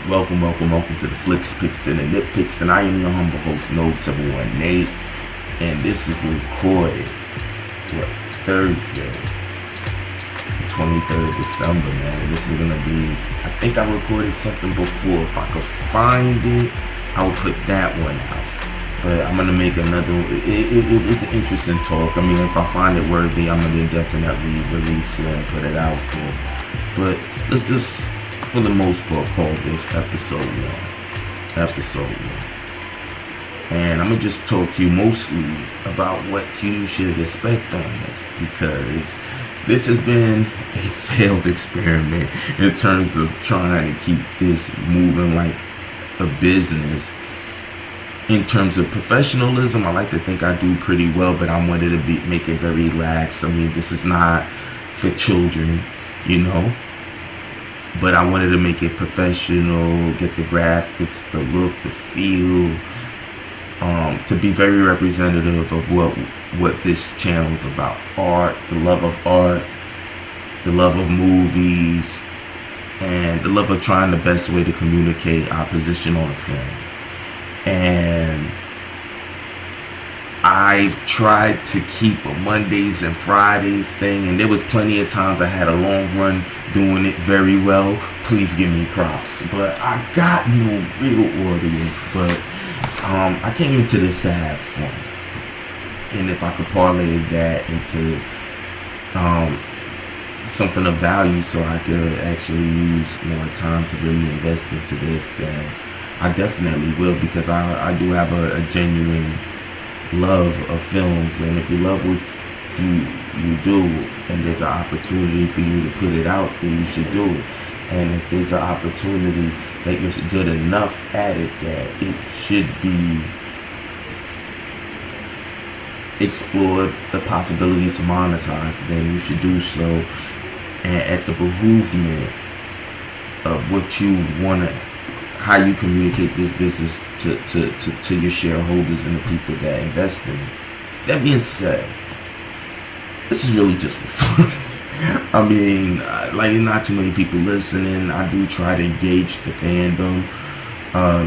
Welcome to the Flicks, Picks, and the Nitpicks, and I am your humble host, No 718, and this is recorded, Thursday, 23rd of December, man. This is gonna be, I think I recorded something before. If I could find it, I will put that one out. But I'm gonna make another. It's an interesting talk. I mean, if I find it worthy, I'm gonna definitely release it and put it out there. But let's just, for the most part, call this episode 1. And I'm gonna just talk to you mostly about what you should expect on this, because this has been a failed experiment in terms of trying to keep this moving like a business. In terms of professionalism, I like to think I do pretty well, but I wanted to make it very lax. I mean, this is not for children, you know. But I wanted to make it professional, get the graphics, the look, the feel, to be very representative of what this channel is about. Art, the love of art, the love of movies, and the love of trying the best way to communicate our position on a film. And I've tried to keep a Mondays and Fridays thing, and there was plenty of times I had a long run doing it very well. Please give me props. But I got no real audience. But I came into this to have fun, and if I could parlay that into something of value, so I could actually use more time to really invest into this, then I definitely will, because I do have a genuine love of films. And if you love what you do, and there's an opportunity for you to put it out, then you should do it. And if there's an opportunity that you're good enough at it that it should be explored, the possibility to monetize, then you should do so, and at the behoovement of what you want to, how you communicate this business to your shareholders and the people that invest in it. That being said, this is really just for fun. I mean, like, not too many people listening. I do try to engage the fandom,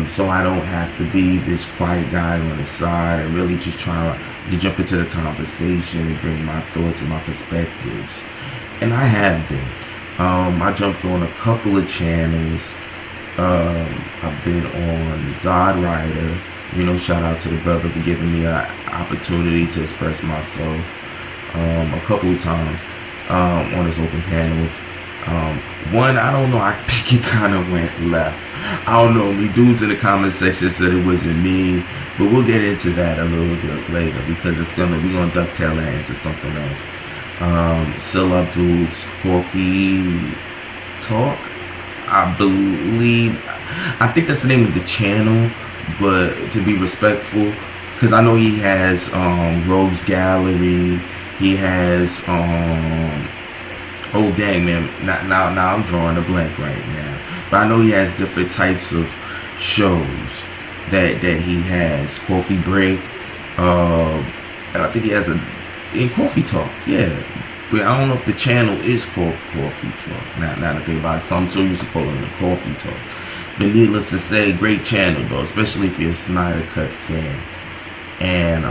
so I don't have to be this quiet guy on the side, and really just try to jump into the conversation and bring my thoughts and my perspectives. And I have been. I jumped on a couple of channels. I've been on Zod Rider, shout out to the brother for giving me an opportunity to express myself a couple of times on his open panels. One, I don't know, I think it kind of went left. I don't know, me dudes in the comment section said it wasn't me, but we'll get into that a little bit later, because we're gonna dovetail that into something else. Sil Abdul's Coffee Talk, I think that's the name of the channel, but to be respectful, because I know he has Rogues Gallery, he has oh dang man, now I'm drawing a blank right now, but I know he has different types of shows that he has. Coffee Break, and I think he has in Coffee Talk, yeah. But I don't know if the channel is called Coffee Talk. Now to think about it, so I'm so used to calling it Coffee Talk. But needless to say, great channel though, especially if you're a Snyder Cut fan. And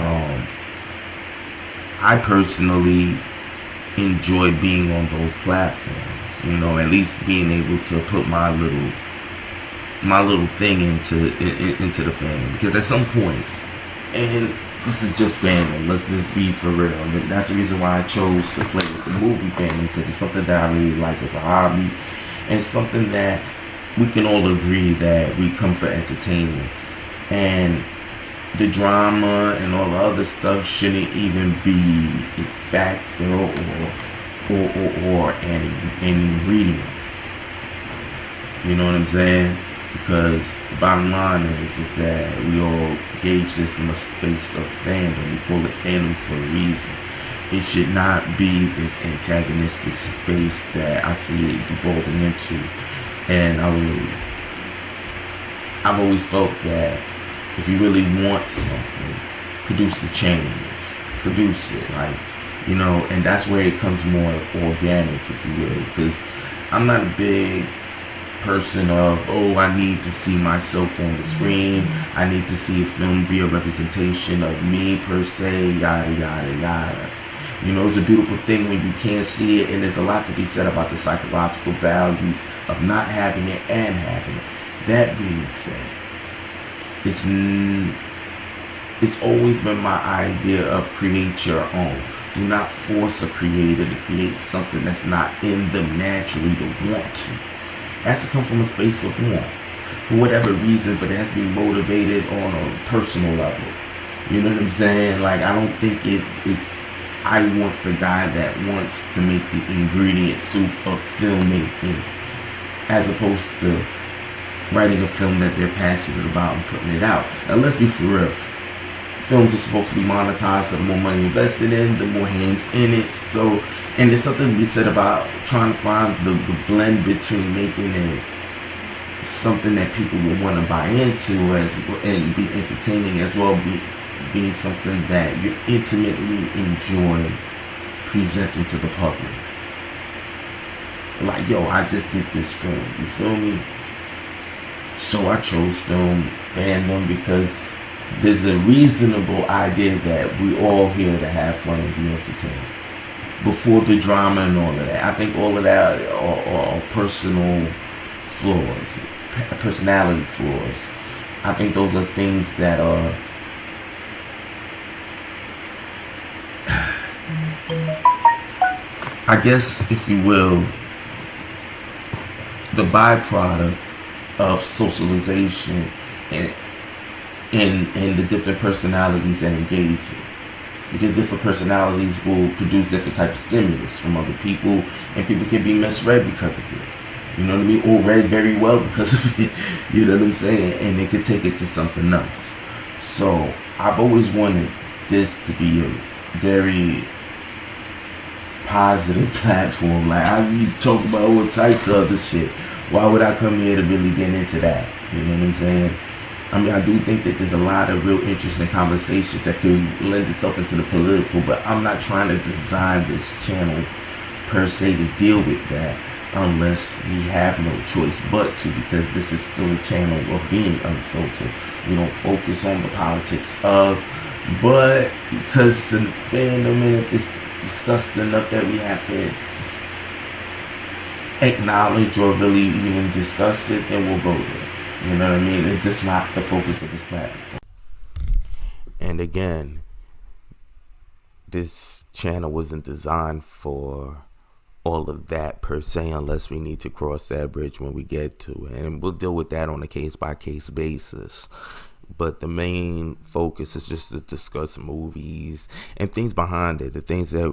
I personally enjoy being on those platforms. At least being able to put my little thing into the fandom, because at some point, and this is just fandom, let's just be for real. And that's the reason why I chose to play with the movie fandom, because it's something that I really like as a hobby, and it's something that we can all agree that we come for entertainment. And the drama and all the other stuff shouldn't even be a factor or an ingredient. You know what I'm saying? Because the bottom line is that we all gauge this in a space of fandom. We call it fandom for a reason. It should not be this antagonistic space that I see it evolving into. And I've always felt that if you really want something, produce the change. Produce it, and that's where it comes more organic, if you will. Because I'm not a big person of, oh, I need to see myself on the screen. I need to see a film be a representation of me per se, yada, yada, yada. You know, it's a beautiful thing when you can't see it, and there's a lot to be said about the psychological values of not having it and having it. That being said, it's always been my idea of create your own. Do not force a creator to create something that's not in them naturally to want to. It has to come from a space of want, for whatever reason, but it has to be motivated on a personal level. You know what I'm saying? Like, I don't think it's I want the guy that wants to make the ingredient soup of filmmaking, as opposed to writing a film that they're passionate about and putting it out. Now, let's be for real. Films are supposed to be monetized, so the more money invested in, the more hands in it. So, and there's something to be said about trying to find the blend between making it something that people will want to buy into and be entertaining, as well being something that you intimately enjoy presenting to the public. Like, yo, I just did this film, you feel me? So I chose film fandom because there's a reasonable idea that we all here to have fun and be entertained. Before the drama and all of that, I think all of that are personal flaws, personality flaws. I think those are things that are I guess, if you will, the byproduct of socialization and the different personalities that engage you. Because different personalities will produce different types of stimulus from other people, and people can be misread because of it. You know what I mean? Or read very well because of it. You know what I'm saying? And they could take it to something else. So I've always wanted this to be a very positive platform. Like, I be talking about all types of other shit. Why would I come here to really get into that? You know what I'm saying? I mean, I do think that there's a lot of real interesting conversations that could lend itself into the political, but I'm not trying to design this channel per se to deal with that unless we have no choice but to, because this is still a channel of being unfiltered. We don't focus on the politics of, but because it's in fandom and it's discussed enough that we have to acknowledge or really even discuss it, then we'll go there. You know what I mean? It's just not the focus of this platform. And again, this channel wasn't designed for all of that per se, unless we need to cross that bridge when we get to it. And we'll deal with that on a case-by-case basis. But the main focus is just to discuss movies and things behind it, the things that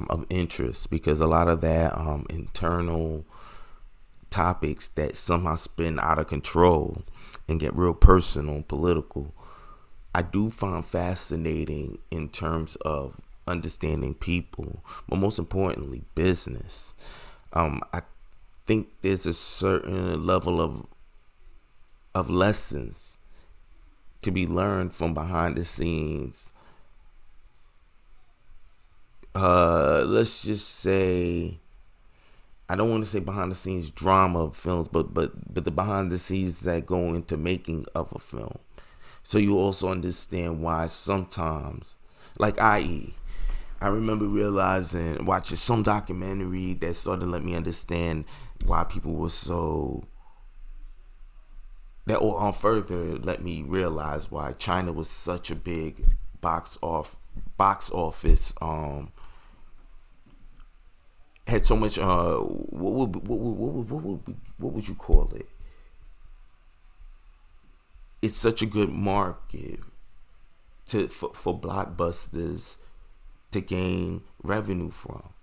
of interest, because a lot of that internal topics that somehow spin out of control and get real personal, political, I do find fascinating in terms of understanding people, but most importantly, business. I think there's a certain level of lessons to be learned from behind the scenes. Let's just say, I don't want to say behind the scenes drama of films, but the behind the scenes that go into making of a film. So you also understand why sometimes, like i.e., I remember realizing, watching some documentary that started to let me understand why people were so, that or further let me realize why China was such a big box office had so much what would you call it? It's such a good market for blockbusters to gain revenue from.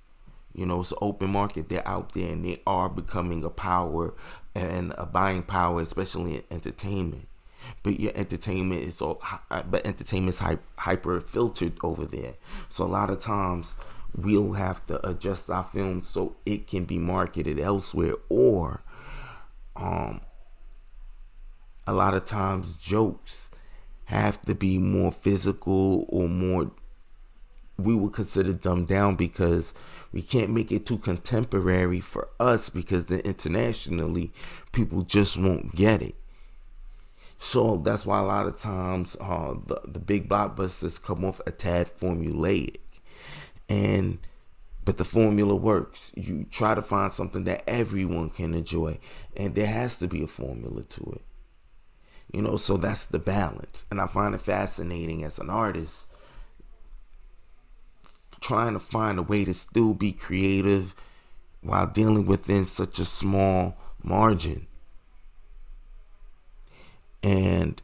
You know, it's an open market. They're out there and they are becoming a power and a buying power, especially in entertainment. But your entertainment is hyper filtered over there. So a lot of times we'll have to adjust our films so it can be marketed elsewhere, or a lot of times jokes have to be more physical or more we would consider dumbed down because we can't make it too contemporary for us, because then internationally people just won't get it. So that's why a lot of times the big blockbusters come off a tad formulaic, and but the formula works. You try to find something that everyone can enjoy, and there has to be a formula to it. So that's the balance. And I find it fascinating as an artist, trying to find a way to still be creative while dealing within such a small margin. And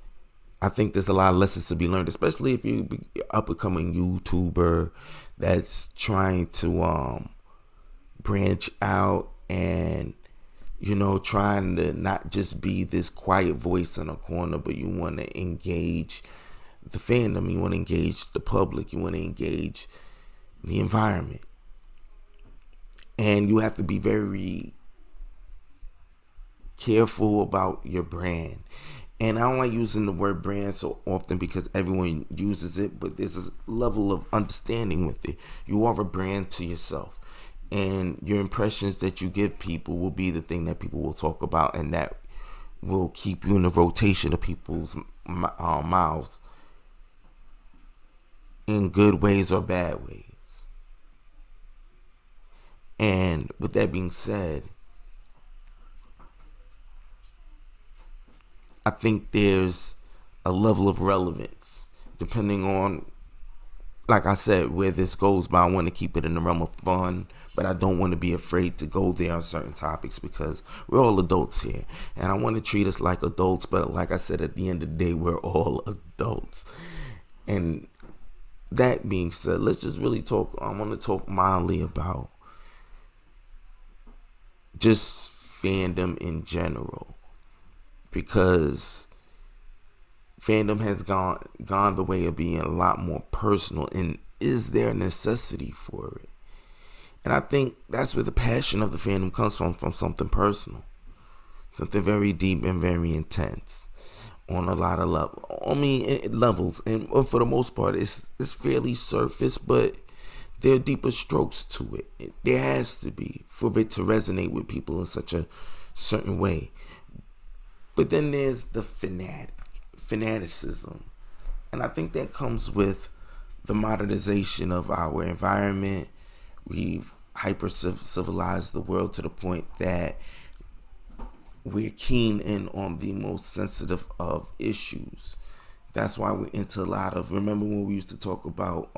I think there's a lot of lessons to be learned, especially if you're an up-and-coming YouTuber that's trying to branch out and, trying to not just be this quiet voice in a corner, but you want to engage the fandom, you want to engage the public, you want to engage the environment. And you have to be very careful about your brand. And I don't like using the word brand so often because everyone uses it, but there's a level of understanding with it. You are a brand to yourself, and your impressions that you give people will be the thing that people will talk about, and that will keep you in the rotation of people's mouths in good ways or bad ways. And with that being said, I think there's a level of relevance depending on, like I said, where this goes. But I want to keep it in the realm of fun, but I don't want to be afraid to go there on certain topics because we're all adults here. And I want to treat us like adults, but like I said, at the end of the day, we're all adults. And that being said, let's just really talk. I want to talk mildly about just fandom in general, because fandom has gone the way of being a lot more personal. And is there a necessity for it? And I think that's where the passion of the fandom comes from something personal, something very deep and very intense on a lot of levels. And for the most part, it's fairly surface, but there are deeper strokes to it. There has to be for it to resonate with people in such a certain way. But then there's the fanaticism. And I think that comes with the modernization of our environment. We've hyper-civilized the world to the point that we're keen in on the most sensitive of issues. That's why we're into a lot of, remember when we used to talk about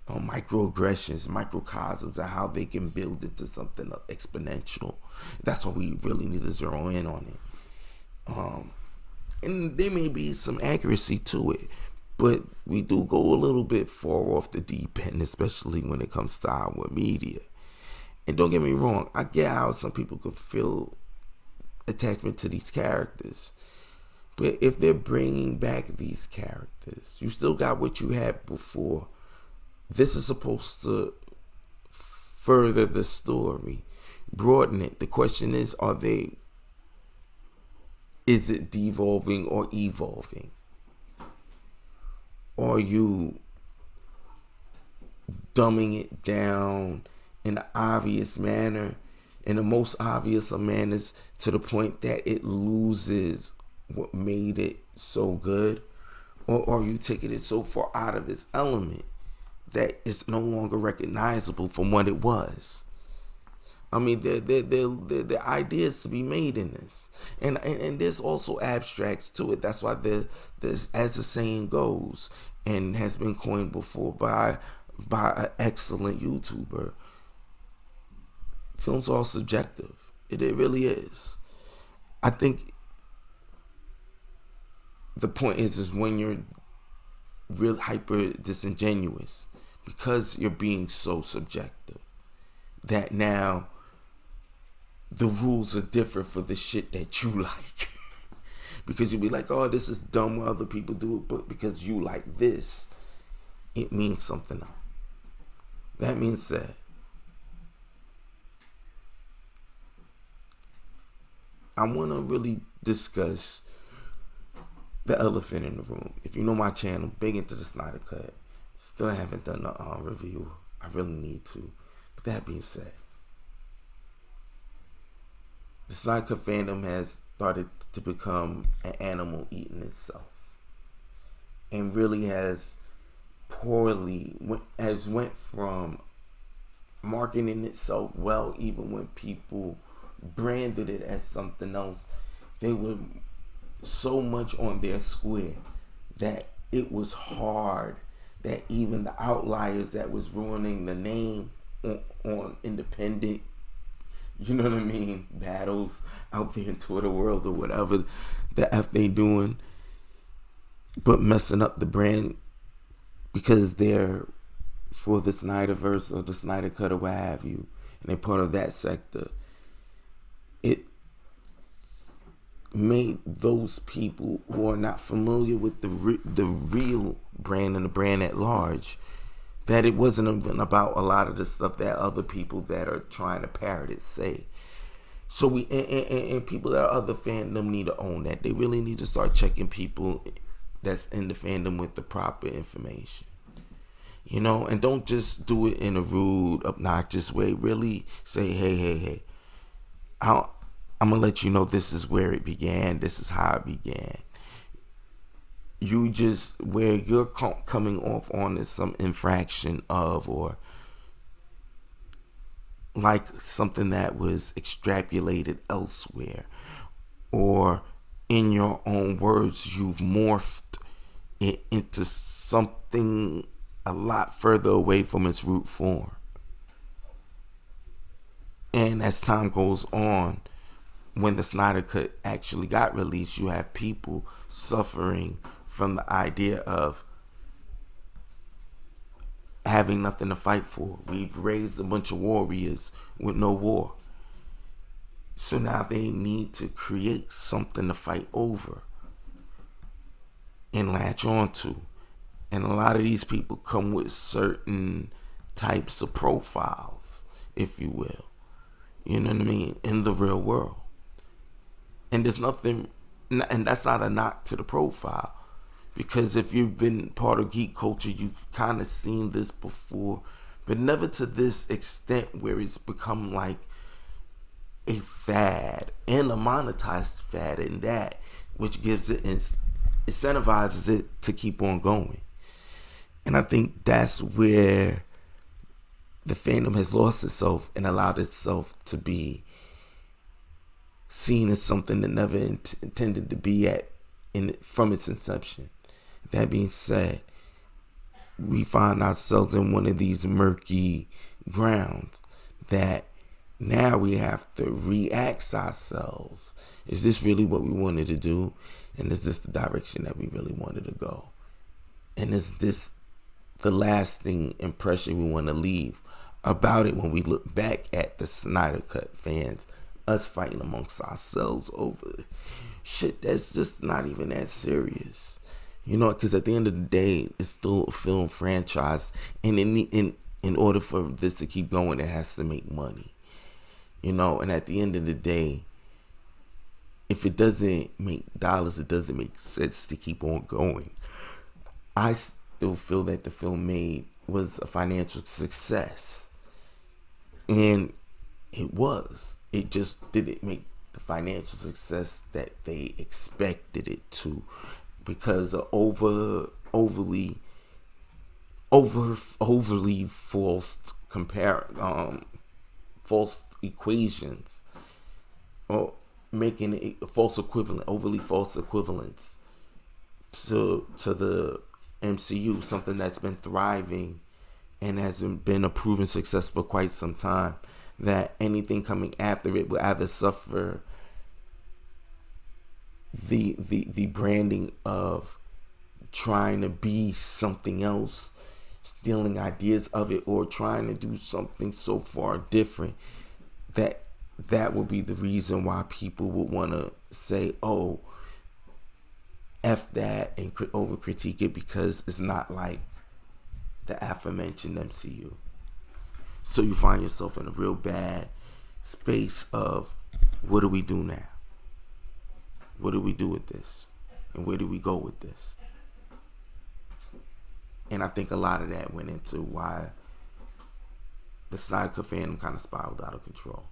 microaggressions, microcosms, and how they can build into something exponential. That's why we really need to zero in on it. And there may be some accuracy to it, but we do go a little bit far off the deep end, especially when it comes to our media. And don't get me wrong, I get how some people could feel attachment to these characters, but if they're bringing back these characters, you still got what you had before. This is supposed to further the story, broaden it. The question is is it devolving or evolving? Or are you dumbing it down in an obvious manner, in the most obvious of manners, to the point that it loses what made it so good? Or are you taking it so far out of its element that it's no longer recognizable from what it was? I mean, there are ideas to be made in this. And there's also abstracts to it. That's why there's, as the saying goes, and has been coined before by an excellent YouTuber, film's all subjective. It really is. I think the point is when you're real hyper disingenuous, because you're being so subjective, that now the rules are different for the shit that you like. Because you'll be like, oh, this is dumb when other people do it, but because you like this, it means something else. That means said, I want to really discuss the elephant in the room. If you know my channel, big into the Snyder Cut. Still haven't done a review. I really need to. But that being said, the Snyder fandom has started to become an animal eating itself, and really has went from marketing itself well, even when people branded it as something else. They were so much on their square that it was hard that even the outliers that was ruining the name on independent, you know what I mean, battles out there in Twitter world or whatever the F they doing, but messing up the brand because they're for the Snyderverse or the Snyder Cut or what have you, and they're part of that sector. It made those people who are not familiar with the real brand and the brand at large, that it wasn't even about a lot of the stuff that other people that are trying to parrot it say. So we and people that are other fandom need to own that. They really need to start checking people that's in the fandom with the proper information. You know, and don't just do it in a rude, obnoxious way. Really say, hey, I'm going to let you know this is where it began. This is how it began. You just, where you're coming off on is some infraction of, or like something that was extrapolated elsewhere, or in your own words, you've morphed it into something a lot further away from its root form. And as time goes on, when the Snyder Cut actually got released, you have people suffering from the idea of having nothing to fight for. We've raised a bunch of warriors with no war. So now they need to create something to fight over and latch on to. And a lot of these people come with certain types of profiles, if you will. You know what I mean? In the real world. And there's nothing, and that's not a knock to the profile. Because if you've been part of geek culture, you've kind of seen this before. But never to this extent where it's become like a fad. And a monetized fad in that. Which gives it, incentivizes it to keep on going. And I think that's where the fandom has lost itself and allowed itself to be seen as something that never intended to be from its inception. That being said, we find ourselves in one of these murky grounds that now we have to re-ask ourselves. Is this really what we wanted to do? And is this the direction that we really wanted to go? And is this the lasting impression we want to leave about it when we look back at the Snyder Cut fans, us fighting amongst ourselves over shit that's just not even that serious? You know, because at the end of the day, it's still a film franchise, and in order for this to keep going, it has to make money. You know, and at the end of the day, if it doesn't make dollars, it doesn't make sense to keep on going. I still feel that the film was a financial success. And it was. It just didn't make the financial success that they expected it to, because of overly false false equations, or making it a false equivalent, overly false equivalents to the MCU, something that's been thriving and has been a proven success for quite some time, that anything coming after it will either suffer the branding of trying to be something else, stealing ideas of it, or trying to do something so far different that would be the reason why people would want to say, oh, F that, and over critique it because it's not like the aforementioned MCU. So you find yourself in a real bad space of, what do we do now? What do we do with this? And where do we go with this? And I think a lot of that went into why the Snyder Cut fandom kind of spiraled out of control.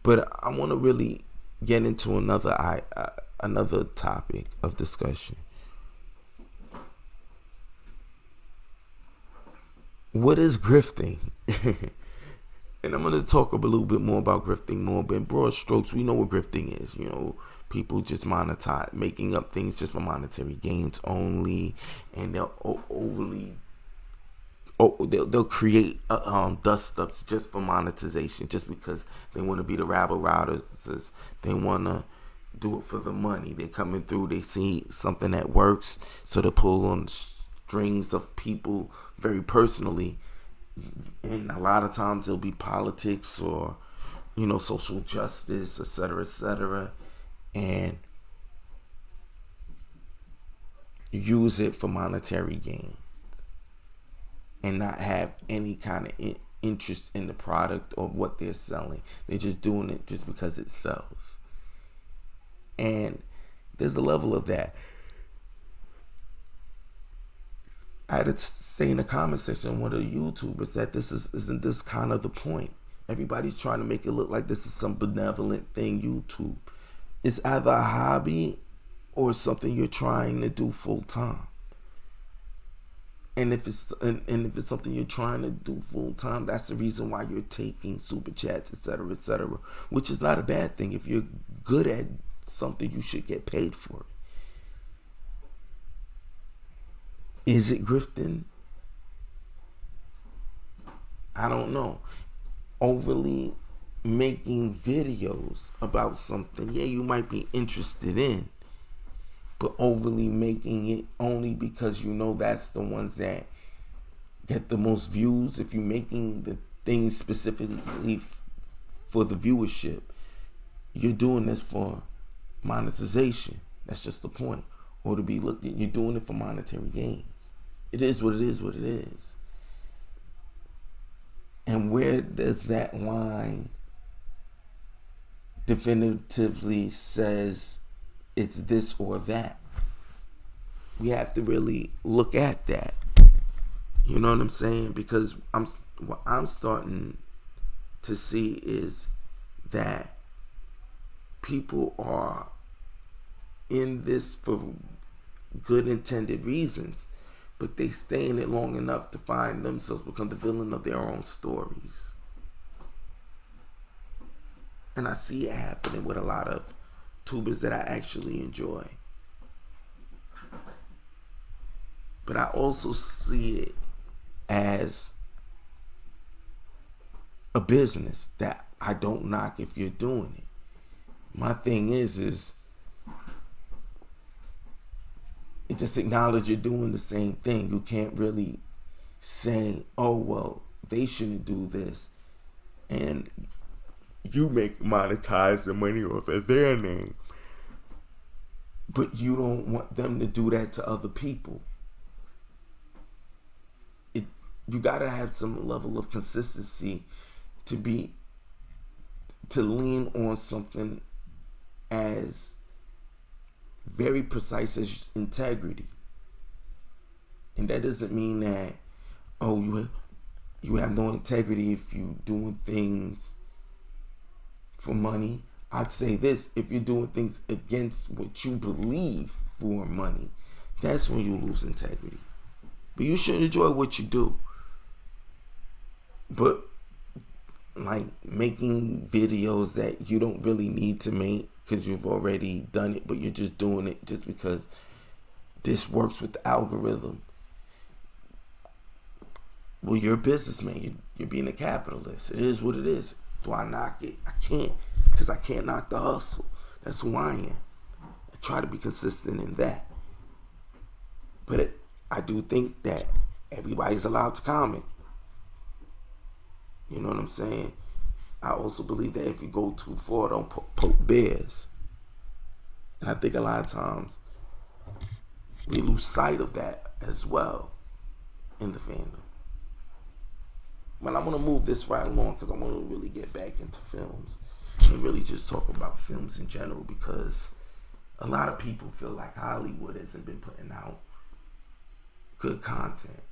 But I want to really get into another topic of discussion. What is grifting? And I'm going to talk a little bit more about grifting more, but in broad strokes, we know what grifting is. People just monetize, making up things just for monetary gains only, and they'll create dust ups just for monetization, just because they want to be the rabble routers. They want to do it for the money. They're coming through, they see something that works, so they pull on strings of people very personally. And a lot of times it'll be politics or social justice, etc., and use it for monetary gain and not have any kind of interest in the product or what they're selling. They're just doing it just because it sells. And there's a level of that. I had to say in the comment section, one of the YouTubers, that isn't this kind of the point? Everybody's trying to make it look like this is some benevolent thing. YouTube, it's either a hobby or something you're trying to do full time. And if it's something you're trying to do full time, that's the reason why you're taking super chats, etc., which is not a bad thing. If you're good at something, you should get paid for it. Is it grifting? I don't know. Overly making videos about something, yeah, you might be interested in, but overly making it only because that's the ones that get the most views. If you're making the things specifically for the viewership, you're doing this for monetization. That's just the point. Or to be looked at, you're doing it for monetary gains. It is what it is. And where does that line definitively says it's this or that? We have to really look at that. You know what I'm saying? Because what I'm starting to see is that people are in this for good intended reasons, but they stay in it long enough to find themselves become the villain of their own stories. And I see it happening with a lot of tubers that I actually enjoy. But I also see it as a business that I don't knock if you're doing it. My thing is it just acknowledge you're doing the same thing. You can't really say, oh, well, they shouldn't do this, and you monetize the money off of their name, but you don't want them to do that to other people. You gotta have some level of consistency to lean on something as very precise as integrity. And that doesn't mean that, oh, you have no integrity if you're doing things for money. I'd say this: if you're doing things against what you believe for money, that's when you lose integrity. But you should enjoy what you do. But like making videos that you don't really need to make because you've already done it, but you're just doing it just because this works with the algorithm. Well, you're a businessman. You're being a capitalist. It is what it is. Do I knock it? I can't, because I can't knock the hustle. That's who I am. I try to be consistent in that. But I do think that everybody's allowed to comment. You know what I'm saying? I also believe that if you go too far, don't poke bears. And I think a lot of times we lose sight of that as well in the fandom. But I want to move this right along because I want to really get back into films and really just talk about films in general, because a lot of people feel like Hollywood hasn't been putting out good content.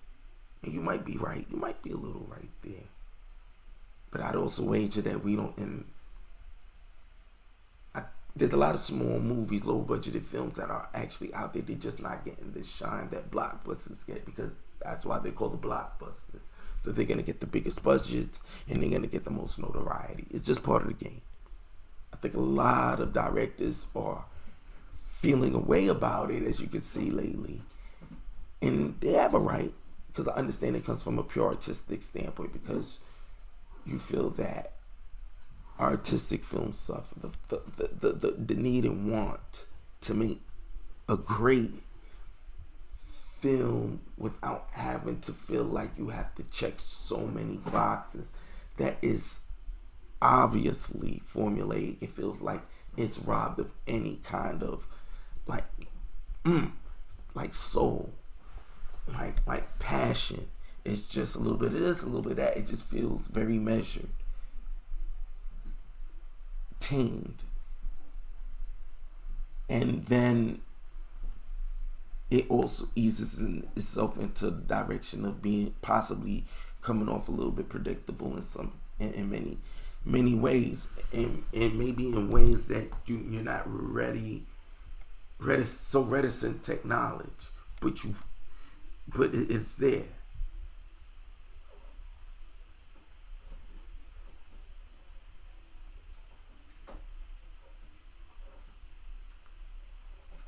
And you might be right. You might be a little right there. But I'd also wager that we don't... there's a lot of small movies, low-budgeted films that are actually out there. They're just not getting the shine that blockbusters get, because that's why they're called the blockbusters. So they're going to get the biggest budgets, and they're going to get the most notoriety. It's just part of the game. I think a lot of directors are feeling a way about it, as you can see lately. And they have a right, because I understand it comes from a pure artistic standpoint, because you feel that artistic films suffer the need and want to make a great film without having to feel like you have to check so many boxes that is obviously formulaic. It feels like it's robbed of any kind of like soul, like passion. It's just a little bit of this, a little bit of that. It just feels very measured, tamed. And then it also eases itself into the direction of being possibly coming off a little bit predictable in many ways, and maybe in ways that you're not so reticent to acknowledge, but it's there.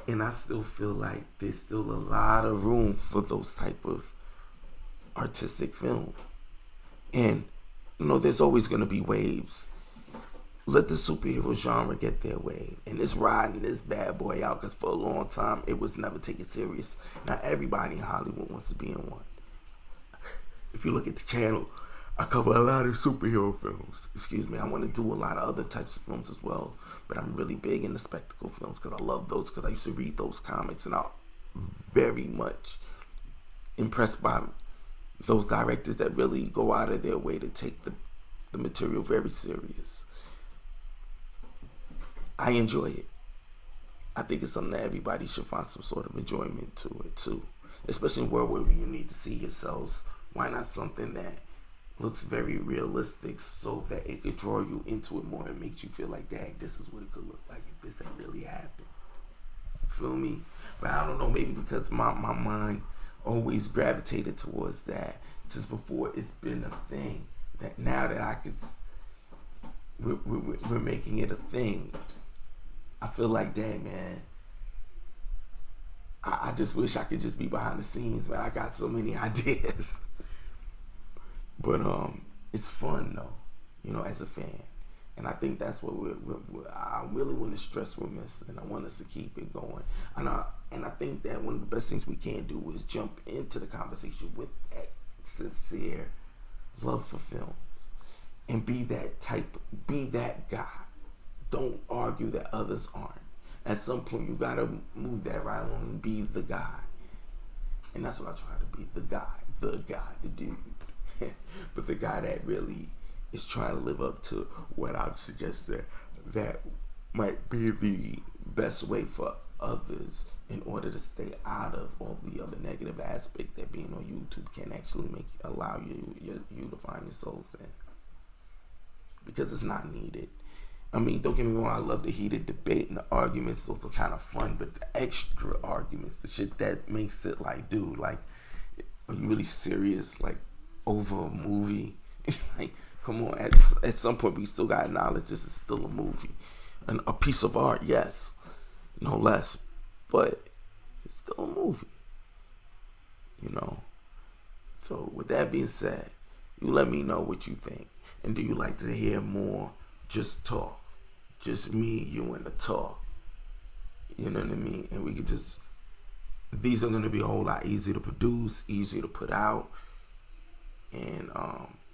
And I still feel like there's still a lot of room for those type of artistic films. And, there's always going to be waves. Let the superhero genre get their wave. And it's riding this bad boy out, because for a long time, it was never taken serious. Now, everybody in Hollywood wants to be in one. If you look at the channel, I cover a lot of superhero films. Excuse me. I want to do a lot of other types of films as well. But I'm really big into spectacle films, because I love those, because I used to read those comics, and I'm very much impressed by those directors that really go out of their way to take the material very serious. I enjoy it. I think it's something that everybody should find some sort of enjoyment to it too. Especially in a world where you need to see yourselves. Why not something that looks very realistic, so that it could draw you into it more and makes you feel like, dang, this is what it could look like if this had really happened. Feel me? But I don't know, maybe because my mind always gravitated towards that since before it's been a thing, that now that we're making it a thing, I feel like, dang, man, I just wish I could just be behind the scenes, man. I got so many ideas. But it's fun though, as a fan, and I think that's what I really want to stress we're missing. I want us to keep it going, and I think that one of the best things we can do is jump into the conversation with that sincere love for films, and be that guy. Don't argue that others aren't. At some point, you gotta move that right along and be the guy, and that's what I try to be: the guy, the dude. But the guy that really is trying to live up to what I've suggested that might be the best way for others in order to stay out of all the other negative aspect that being on YouTube can actually allow you to find your souls in. Because it's not needed. I mean, don't get me wrong, I love the heated debate and the arguments. Those are kind of fun, but the extra arguments, the shit that makes it like, dude, like, are you really serious? Like, over a movie? Like, come on, at some point we still gotta acknowledge this is still a movie, and a piece of art, yes, no less, but it's still a movie, So with that being said, you let me know what you think, and do you like to hear more just talk, just me, you, and the talk? You know what I mean? And we could these are gonna be a whole lot easier to produce, easier to put out, and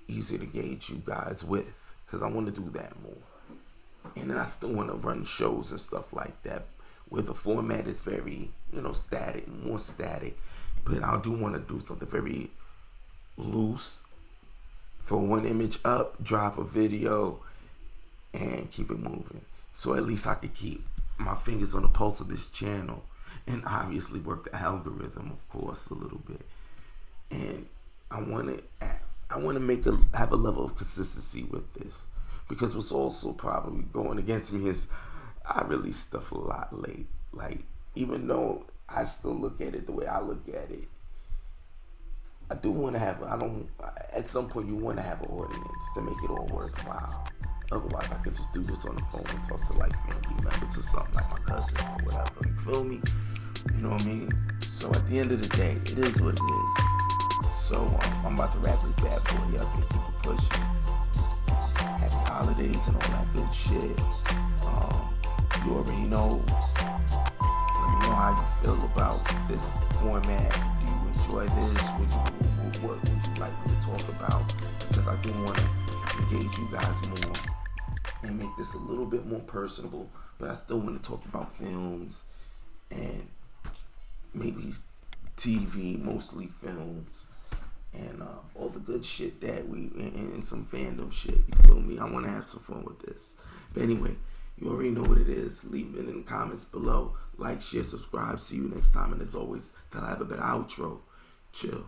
easy to gauge you guys with, because I want to do that more. And then I still want to run shows and stuff like that where the format is very, static, more static, but I do want to do something very loose. Throw one image up, drop a video, and keep it moving. So at least I could keep my fingers on the pulse of this channel, and obviously work the algorithm, of course, a little bit. And I want to have a level of consistency with this, because what's also probably going against me is I release stuff a lot late. Like, even though I still look at it the way I look at it, I do want to have, at some point you want to have an audience to make it all worthwhile. Otherwise, I could just do this on the phone and talk to like family members or something, like my cousin or whatever. You feel me? You know what I mean? So at the end of the day, it is what it is. So I'm about to wrap this bad boy up and keep it pushing. Happy holidays and all that good shit. You already know. Let me know how you feel about this format. Do you enjoy this? What would you like me to talk about? Because I do want to engage you guys more and make this a little bit more personable, but I still want to talk about films and maybe TV, mostly films, and all the good shit that and some fandom shit. You feel me? I want to have some fun with this. But anyway, you already know what it is. Leave it in the comments below. Like, share, subscribe. See you next time. And as always, till I have a better outro. Chill.